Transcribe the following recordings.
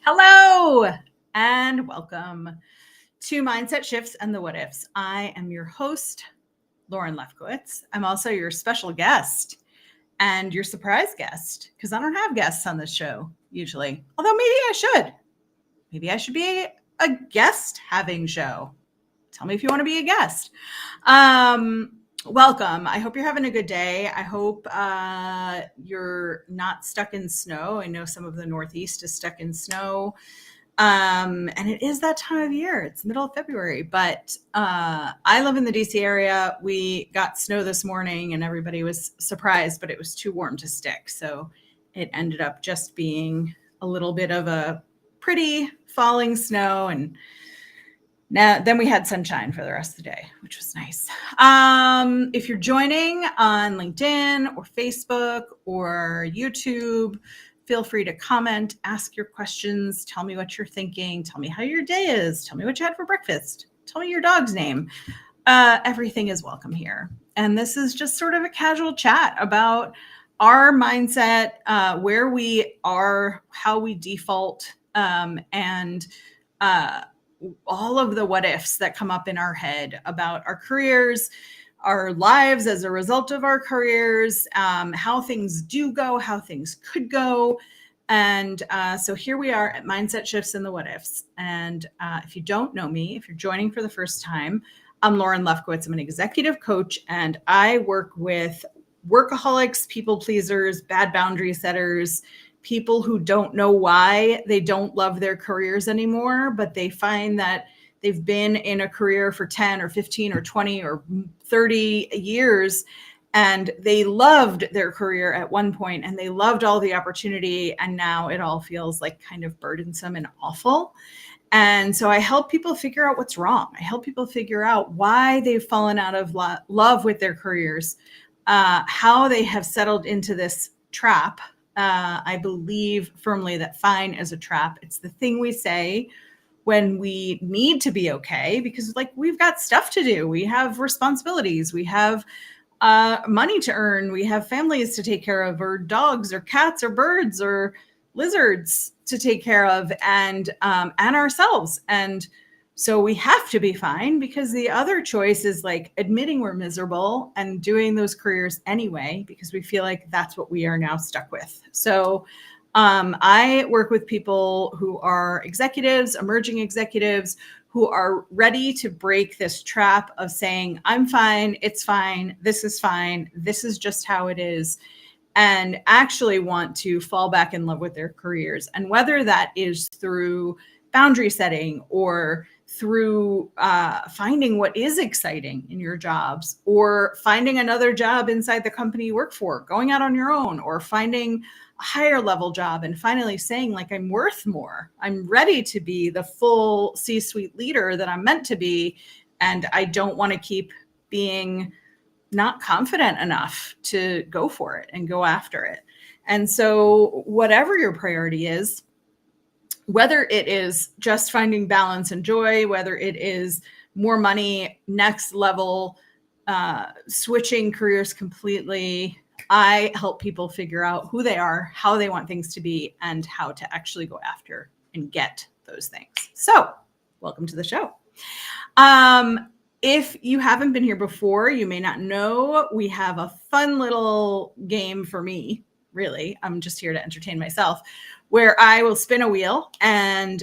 Hello and welcome to Mindset Shifts and the What Ifs. I am your host, Lauren Lefkowitz. I'm also your special guest and your surprise guest because I don't have guests on this show usually, although maybe I should. Maybe I should be a guest having show. Tell me if you want to be a guest. Welcome. I hope you're having a good day. I hope you're not stuck in snow. I know some of the Northeast is stuck in snow. And it is that time of year. It's middle of February, but I live in the DC area. We got snow this morning and everybody was surprised, but it was too warm to stick. So it ended up just being a little bit of a pretty falling snow, and then we had sunshine for the rest of the day, which was nice. If you're joining on LinkedIn or Facebook or YouTube, feel free to comment, ask your questions, tell me what you're thinking, tell me how your day is, tell me what you had for breakfast, tell me your dog's name. Everything is welcome here. And this is just sort of a casual chat about our mindset, where we are, how we default, and all of the what ifs that come up in our head about our careers, our lives as a result of our careers, how things do go, how things could go. And so here we are at Mindset Shifts and the What Ifs. And if you don't know me, if you're joining for the first time, I'm Lauren Lefkowitz. I'm an executive coach, and I work with workaholics, people pleasers, bad boundary setters, people who don't know why they don't love their careers anymore, but they find that they've been in a career for 10 or 15 or 20 or 30 years, and they loved their career at one point and they loved all the opportunity, and now it all feels like kind of burdensome and awful. And so I help people figure out what's wrong. I help people figure out why they've fallen out of love with their careers, how they have settled into this trap. I believe firmly that fine is a trap. It's the thing we say when we need to be okay, because we've got stuff to do. We have responsibilities. We have money to earn. We have families to take care of, or dogs or cats or birds or lizards to take care of, and ourselves. And so we have to be fine, because the other choice is admitting we're miserable and doing those careers anyway, because we feel like that's what we are now stuck with. So I work with people who are executives, emerging executives, who are ready to break this trap of saying, I'm fine, it's fine, this is just how it is, and actually want to fall back in love with their careers. And whether that is through boundary setting, or through finding what is exciting in your jobs, or finding another job inside the company you work for, going out on your own, or finding a higher level job and finally saying, I'm worth more. I'm ready to be the full C-suite leader that I'm meant to be. And I don't want to keep being not confident enough to go for it and go after it. And so whatever your priority is, whether it is just finding balance and joy, whether it is more money, next level, switching careers completely, I help people figure out who they are, how they want things to be, and how to actually go after and get those things. So welcome to the show. If you haven't been here before, you may not know, we have a fun little game for me. Really, I'm just here to entertain myself, where I will spin a wheel, and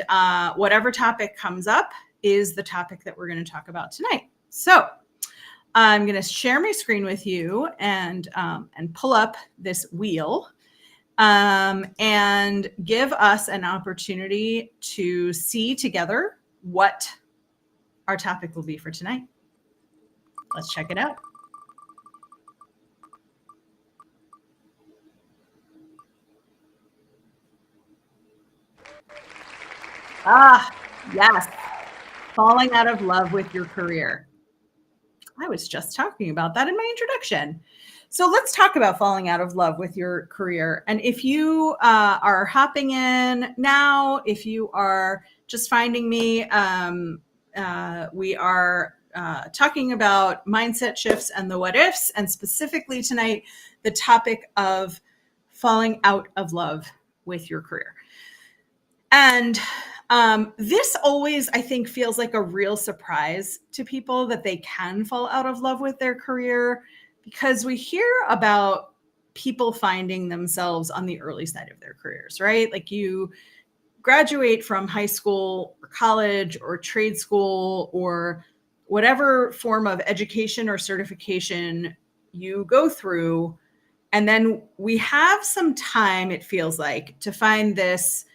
whatever topic comes up is the topic that we're going to talk about tonight. So I'm going to share my screen with you and pull up this wheel, and give us an opportunity to see together what our topic will be for tonight. Let's check it out. Yes. Falling out of love with your career. I was just talking about that in my introduction. So let's talk about falling out of love with your career. And if you are hopping in now, if you are just finding me, we are talking about mindset shifts and the what ifs, and specifically tonight, the topic of falling out of love with your career. And this always, I think, feels like a real surprise to people that they can fall out of love with their career, because we hear about people finding themselves on the early side of their careers, right? Like you graduate from high school or college or trade school or whatever form of education or certification you go through. And then we have some time, it feels like, to find this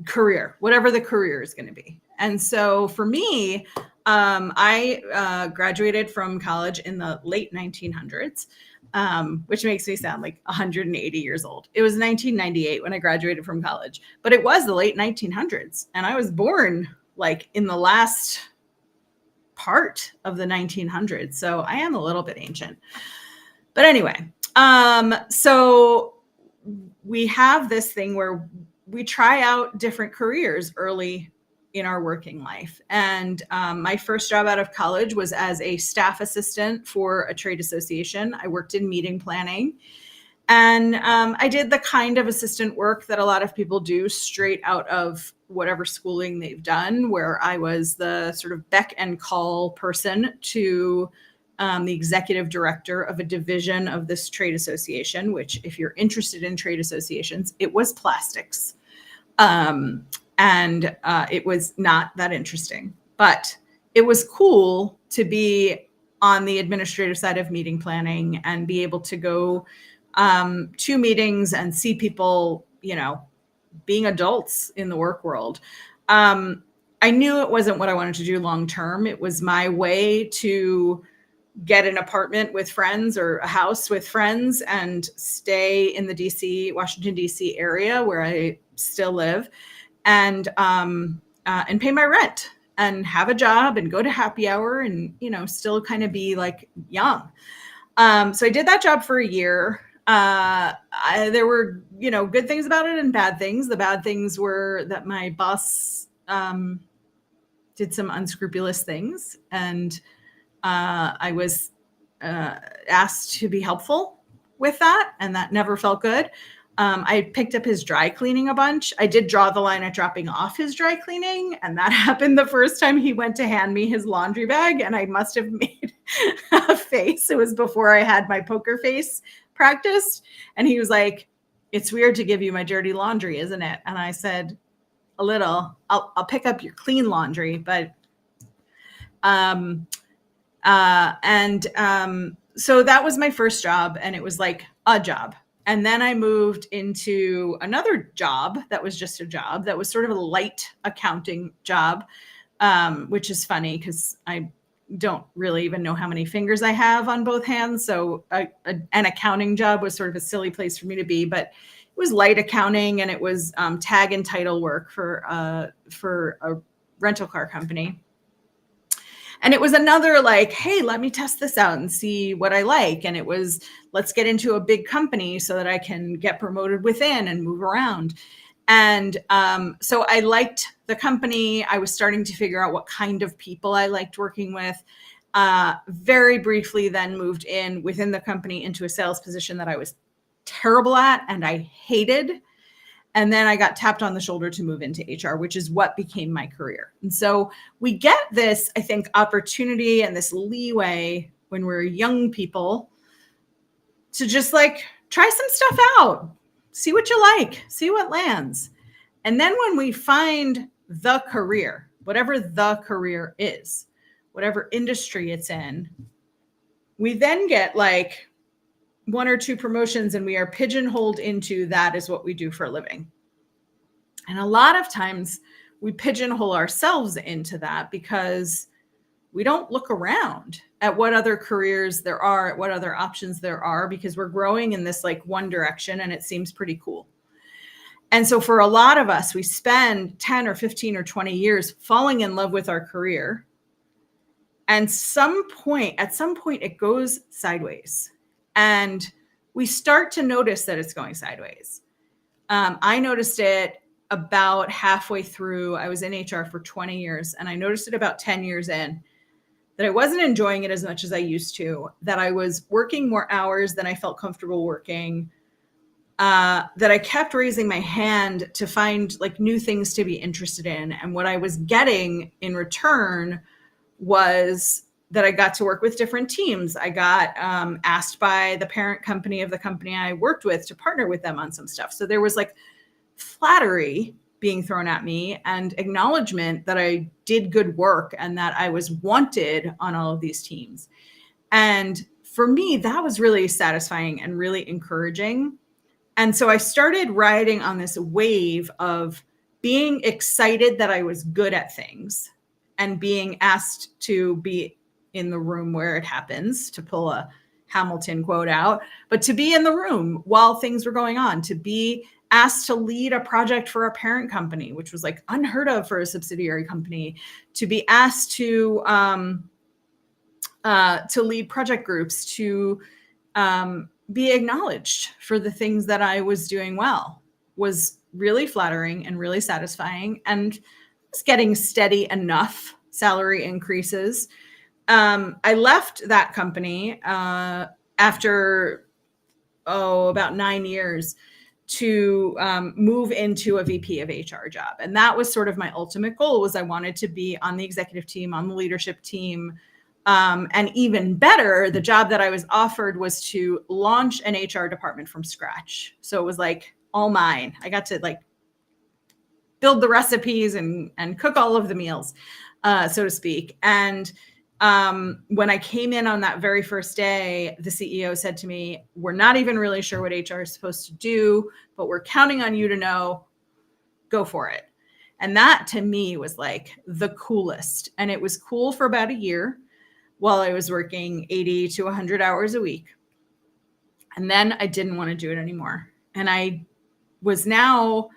career, whatever the career is going to be. And so for me, I graduated from college in the late 1900s, which makes me sound like 180 years old. It was 1998 when I graduated from college, but it was the late 1900s. And I was born like in the last part of the 1900s. So I am a little bit ancient. But anyway, so we have this thing where we try out different careers early in our working life. And my first job out of college was as a staff assistant for a trade association. I worked in meeting planning. And I did the kind of assistant work that a lot of people do straight out of whatever schooling they've done, where I was the sort of beck and call person to the executive director of a division of this trade association, which, if you're interested in trade associations, it was plastics. And it was not that interesting, but it was cool to be on the administrative side of meeting planning and be able to go to meetings and see people, being adults in the work world. I knew it wasn't what I wanted to do long term. It was my way to get an apartment with friends or a house with friends and stay in the Washington, D.C. area where I still live, and pay my rent and have a job and go to happy hour and, still kind of be like young. So I did that job for a year. There were, good things about it and bad things. The bad things were that my boss did some unscrupulous things, and I was asked to be helpful with that, and that never felt good. I picked up his dry cleaning a bunch. I did draw the line at dropping off his dry cleaning, and that happened the first time he went to hand me his laundry bag, and I must have made a face. It was before I had my poker face practiced, and he was like, "It's weird to give you my dirty laundry, isn't it?" And I said, "A little. I'll pick up your clean laundry, but." So that was my first job, and it was like a job. And then I moved into another job that was just a job that was sort of a light accounting job, which is funny because I don't really even know how many fingers I have on both hands. So an accounting job was sort of a silly place for me to be, but it was light accounting, and it was tag and title work for a rental car company. And it was another like, hey, let me test this out and see what I like. And it was, let's get into a big company so that I can get promoted within and move around. And so I liked the company. I was starting to figure out what kind of people I liked working with. Very briefly then moved in within the company into a sales position that I was terrible at and I hated. And then I got tapped on the shoulder to move into HR, which is what became my career. And so we get this, I think, opportunity and this leeway when we're young people to just like try some stuff out, see what you like, see what lands. And then when we find the career, whatever the career is, whatever industry it's in, we then get like one or two promotions and we are pigeonholed into that is what we do for a living. And a lot of times we pigeonhole ourselves into that because we don't look around at what other careers there are, at what other options there are, because we're growing in this like one direction and it seems pretty cool. And so for a lot of us, we spend 10 or 15 or 20 years falling in love with our career. And at some point, it goes sideways. And we start to notice that it's going sideways. I noticed it about halfway through. I was in HR for 20 years, and I noticed it about 10 years in that I wasn't enjoying it as much as I used to, that I was working more hours than I felt comfortable working. that I kept raising my hand to find like new things to be interested in. And what I was getting in return was that I got to work with different teams. I got asked by the parent company of the company I worked with to partner with them on some stuff. So there was like flattery being thrown at me and acknowledgement that I did good work and that I was wanted on all of these teams. And for me, that was really satisfying and really encouraging. And so I started riding on this wave of being excited that I was good at things and being asked to be in the room where it happens, to pull a Hamilton quote out, but to be in the room while things were going on, to be asked to lead a project for a parent company, which was like unheard of for a subsidiary company, to be asked to lead project groups, to be acknowledged for the things that I was doing well, was really flattering and really satisfying, and was getting steady enough salary increases. I left that company after about 9 years to move into a VP of HR job. And that was sort of my ultimate goal, was I wanted to be on the executive team, on the leadership team. And even better, the job that I was offered was to launch an HR department from scratch. So it was like all mine. I got to like build the recipes and cook all of the meals, so to speak. And when I came in on that very first day, the CEO said to me, "We're not even really sure what HR is supposed to do, but we're counting on you to know. Go for it." And that to me was like the coolest. And it was cool for about a year while I was working 80 to 100 hours a week. And then I didn't want to do it anymore. And I was now,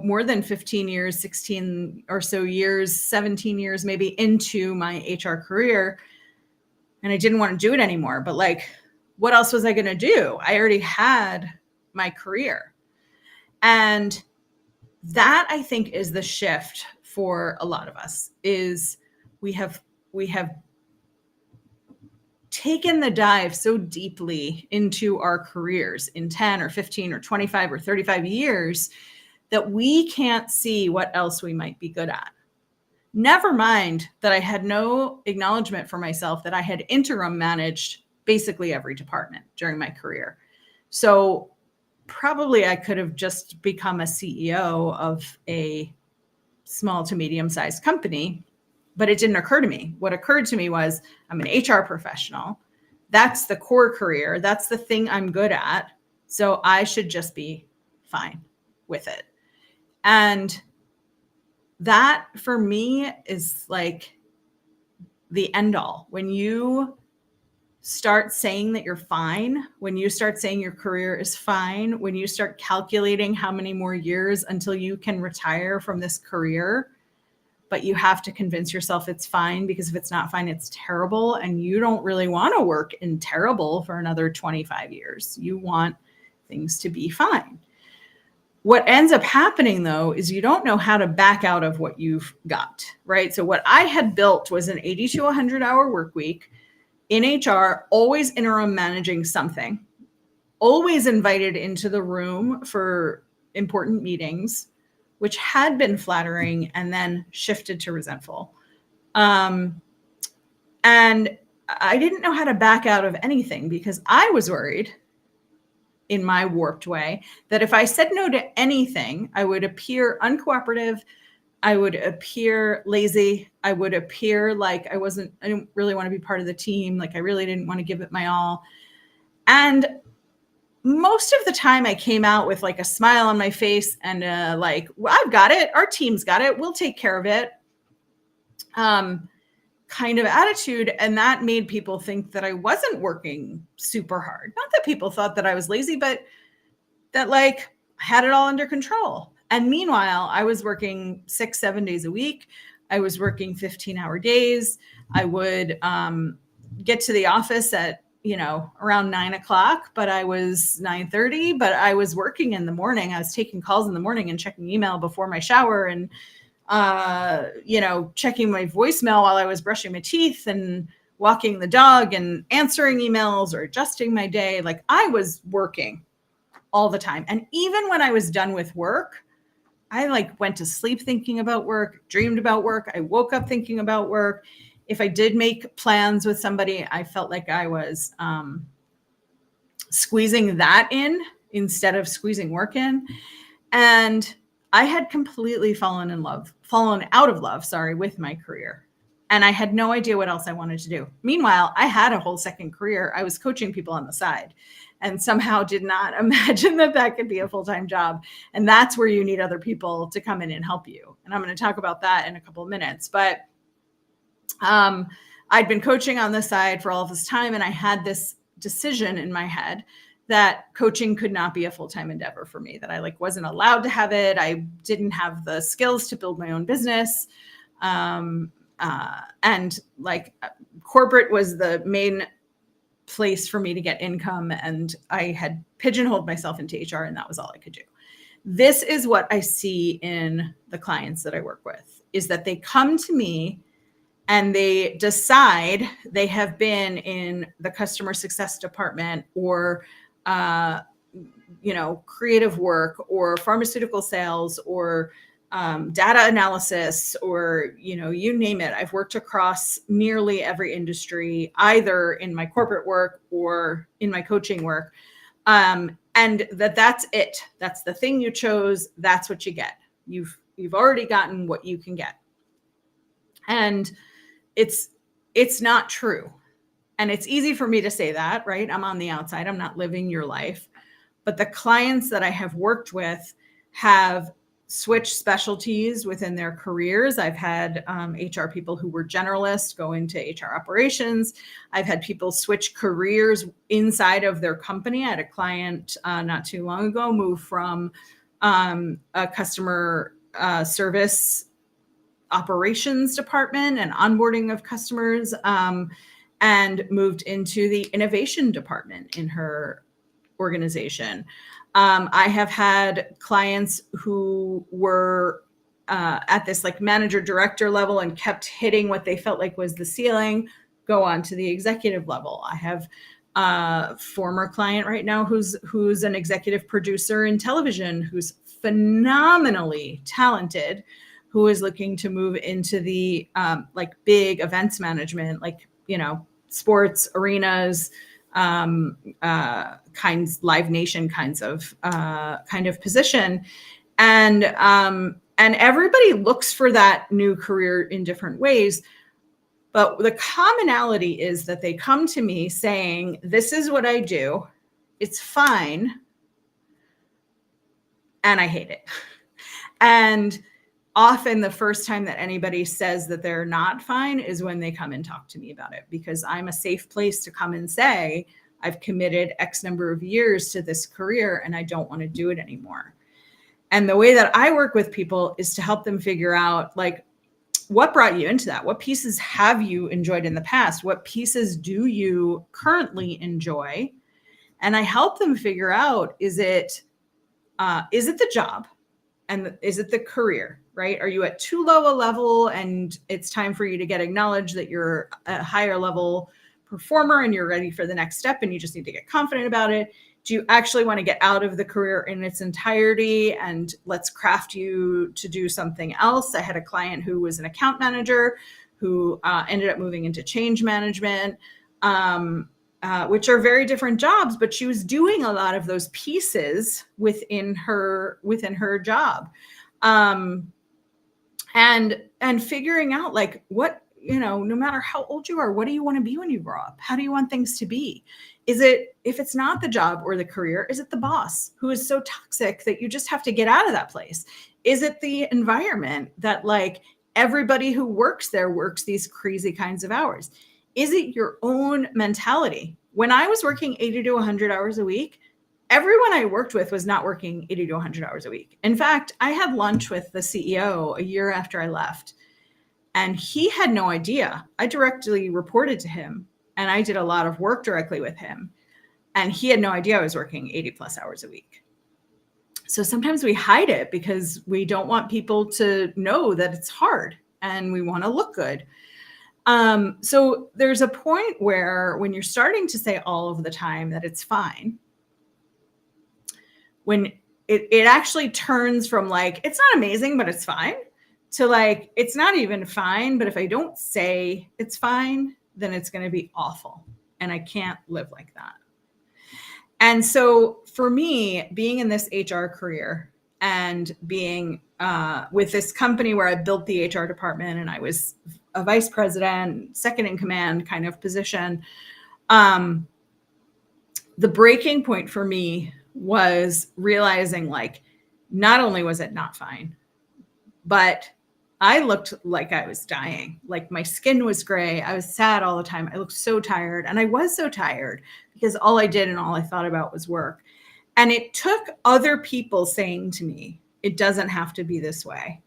more than 15 years, 16 or so years, 17 years maybe into my HR career. And I didn't want to do it anymore. But like, what else was I going to do? I already had my career. And that, I think, is the shift for a lot of us, is we have taken the dive so deeply into our careers in 10 or 15 or 25 or 35 years that we can't see what else we might be good at. Never mind that I had no acknowledgement for myself that I had interim managed basically every department during my career. So probably I could have just become a CEO of a small to medium-sized company, but it didn't occur to me. What occurred to me was, I'm an HR professional. That's the core career. That's the thing I'm good at. So I should just be fine with it. And that for me is like the end all. When you start saying that you're fine, when you start saying your career is fine, when you start calculating how many more years until you can retire from this career, but you have to convince yourself it's fine, because if it's not fine, it's terrible. And you don't really want to work in terrible for another 25 years. You want things to be fine. What ends up happening, though, is you don't know how to back out of what you've got, right? So what I had built was an 80 to 100 hour work week in HR, always interim managing something, always invited into the room for important meetings, which had been flattering and then shifted to resentful. And I didn't know how to back out of anything, because I was worried, in my warped way, that if I said no to anything, I would appear uncooperative, I would appear lazy, I would appear like I didn't really want to be part of the team, like I really didn't want to give it my all. And most of the time I came out with like a smile on my face and like, well, I've got it. Our team's got it. We'll take care of it. Kind of attitude. And that made people think that I wasn't working super hard. Not that people thought that I was lazy, but that like I had it all under control. And meanwhile, I was working 6-7 days a week. I was working 15-hour days. I would get to the office at around 9 o'clock, but I was 9:30, but I was working in the morning. I was taking calls in the morning and checking email before my shower and, checking my voicemail while I was brushing my teeth and walking the dog and answering emails or adjusting my day. Like I was working. all the time. And even when I was done with work, I like went to sleep thinking about work, dreamed about work. I woke up thinking about work. If I did make plans with somebody, I felt like I was squeezing that in instead of squeezing work in. And I had completely fallen out of love, with my career. And I had no idea what else I wanted to do. Meanwhile, I had a whole second career. I was coaching people on the side and somehow did not imagine that that could be a full-time job. And that's where you need other people to come in and help you. And I'm going to talk about that in a couple of minutes. But I'd been coaching on the side for all of this time, and I had this decision in my head that coaching could not be a full-time endeavor for me, that I like wasn't allowed to have it. I didn't have the skills to build my own business. And like corporate was the main place for me to get income. And I had pigeonholed myself into HR, and that was all I could do. This is what I see in the clients that I work with, is that they come to me and they decide they have been in the customer success department or, creative work or pharmaceutical sales or data analysis or, you name it. I've worked across nearly every industry, either in my corporate work or in my coaching work. And that's it. That's the thing you chose. That's what you get. You've already gotten what you can get. And it's not true. And it's easy for me to say that, right? I'm on the outside. I'm not living your life. But the clients that I have worked with have switched specialties within their careers. I've had HR people who were generalists go into HR operations. I've had people switch careers inside of their company. I had a client not too long ago move from a customer service operations department and onboarding of customers and moved into the innovation department in her organization. I have had clients who were at this like manager director level and kept hitting what they felt like was the ceiling, go on to the executive level. I have a former client right now who's an executive producer in television, who's phenomenally talented, who is looking to move into the like big events management, like, sports arenas, Live Nation kinds of kind of position. And everybody looks for that new career in different ways. But the commonality is that they come to me saying, this is what I do. It's fine. And I hate it. And often the first time that anybody says that they're not fine is when they come and talk to me about it, because I'm a safe place to come and say, I've committed X number of years to this career and I don't want to do it anymore. And the way that I work with people is to help them figure out, like, what brought you into that? What pieces have you enjoyed in the past? What pieces do you currently enjoy? And I help them figure out, is it the job? And is it the career, right? Are you at too low a level and it's time for you to get acknowledged that you're a higher level performer and you're ready for the next step and you just need to get confident about it? Do you actually want to get out of the career in its entirety and let's craft you to do something else? I had a client who was an account manager who ended up moving into change management, which are very different jobs, but she was doing a lot of those pieces within her job. And figuring out, like, what, no matter how old you are, what do you want to be when you grow up? How do you want things to be? If it's not the job or the career, is it the boss who is so toxic that you just have to get out of that place? Is it the environment that, like, everybody who works there works these crazy kinds of hours? Is it your own mentality? When I was working 80 to 100 hours a week, everyone I worked with was not working 80 to 100 hours a week. In fact, I had lunch with the CEO a year after I left, and he had no idea. I directly reported to him, and I did a lot of work directly with him, and he had no idea I was working 80 plus hours a week. So sometimes we hide it because we don't want people to know that it's hard, and we want to look good. So there's a point where when you're starting to say all of the time that it's fine, when it actually turns from like, it's not amazing, but it's fine, to like, it's not even fine, but if I don't say it's fine, then it's going to be awful. And I can't live like that. And so for me, being in this HR career and being with this company where I built the HR department and I was a vice president, second in command kind of position, the breaking point for me was realizing like, not only was it not fine, but I looked like I was dying. Like my skin was gray. I was sad all the time. I looked so tired. And I was so tired because all I did and all I thought about was work. And it took other people saying to me, it doesn't have to be this way,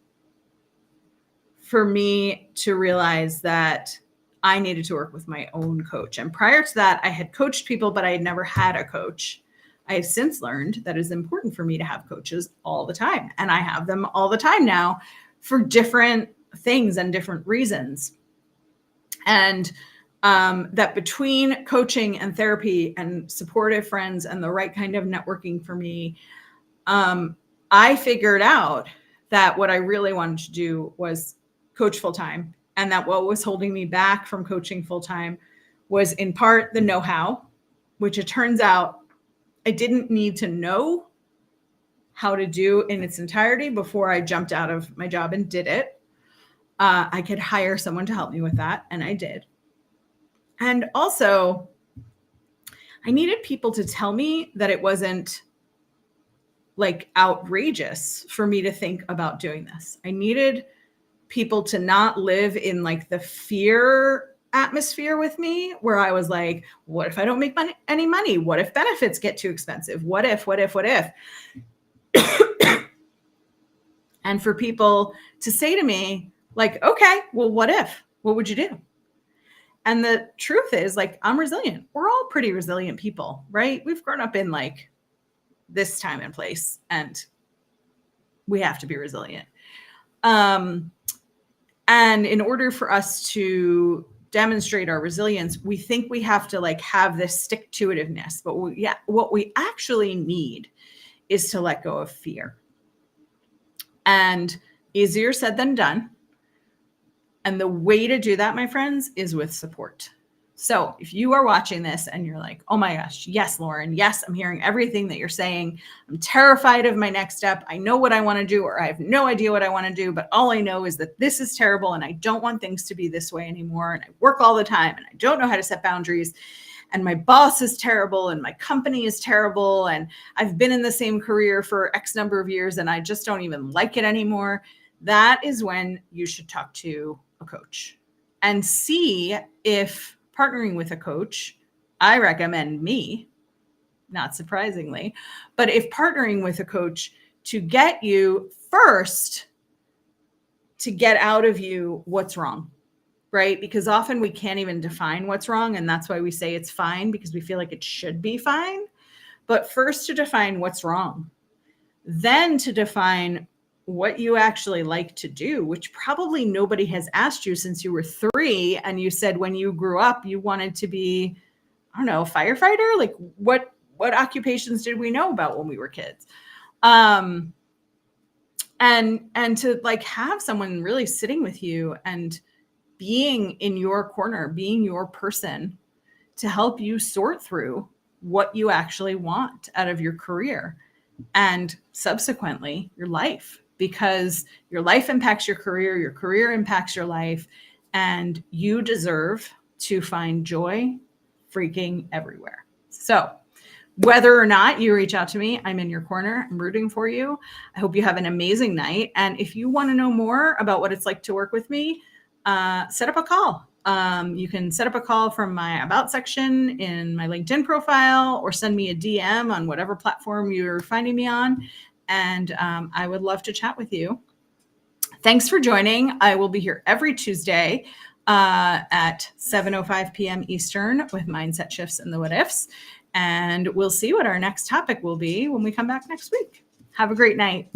for me to realize that I needed to work with my own coach. And prior to that, I had coached people, but I had never had a coach. I have since learned that it's important for me to have coaches all the time. And I have them all the time now for different things and different reasons. And that between coaching and therapy and supportive friends and the right kind of networking for me, I figured out that what I really wanted to do was coach full-time, and that what was holding me back from coaching full-time was in part the know-how, which it turns out I didn't need to know how to do in its entirety before I jumped out of my job and did it. I could hire someone to help me with that, and I did. And also, I needed people to tell me that it wasn't like outrageous for me to think about doing this. I needed people to not live in like the fear atmosphere with me, where I was like, what if I don't make any money? What if benefits get too expensive? What if? And for people to say to me like, okay, well, what if? What would you do? And the truth is, like, I'm resilient. We're all pretty resilient people, right? We've grown up in like this time and place, and we have to be resilient. And in order for us to demonstrate our resilience, we think we have to like have this stick-to-itiveness, but what we actually need is to let go of fear. And easier said than done. And the way to do that, my friends, is with support. So if you are watching this and you're like, oh my gosh, yes, Lauren, yes, I'm hearing everything that you're saying. I'm terrified of my next step. I know what I want to do, or I have no idea what I want to do, but all I know is that this is terrible and I don't want things to be this way anymore. And I work all the time and I don't know how to set boundaries. And my boss is terrible and my company is terrible. And I've been in the same career for X number of years and I just don't even like it anymore. That is when you should talk to a coach and see if partnering with a coach, I recommend me, not surprisingly, but if partnering with a coach to get you first to get out of you what's wrong, right? Because often we can't even define what's wrong. And that's why we say it's fine, because we feel like it should be fine. But first to define what's wrong, then to define what you actually like to do, which probably nobody has asked you since you were 3. And you said when you grew up, you wanted to be, I don't know, a firefighter. Like what occupations did we know about when we were kids? And to like have someone really sitting with you and being in your corner, being your person to help you sort through what you actually want out of your career and subsequently your life, because your life impacts your career impacts your life, and you deserve to find joy freaking everywhere. So whether or not you reach out to me, I'm in your corner. I'm rooting for you. I hope you have an amazing night. And if you want to know more about what it's like to work with me, set up a call. You can set up a call from my About section in my LinkedIn profile, or send me a DM on whatever platform you're finding me on. And I would love to chat with you. Thanks for joining. I will be here every Tuesday at 7:05 p.m. Eastern with Mindset Shifts and the What Ifs. And we'll see what our next topic will be when we come back next week. Have a great night.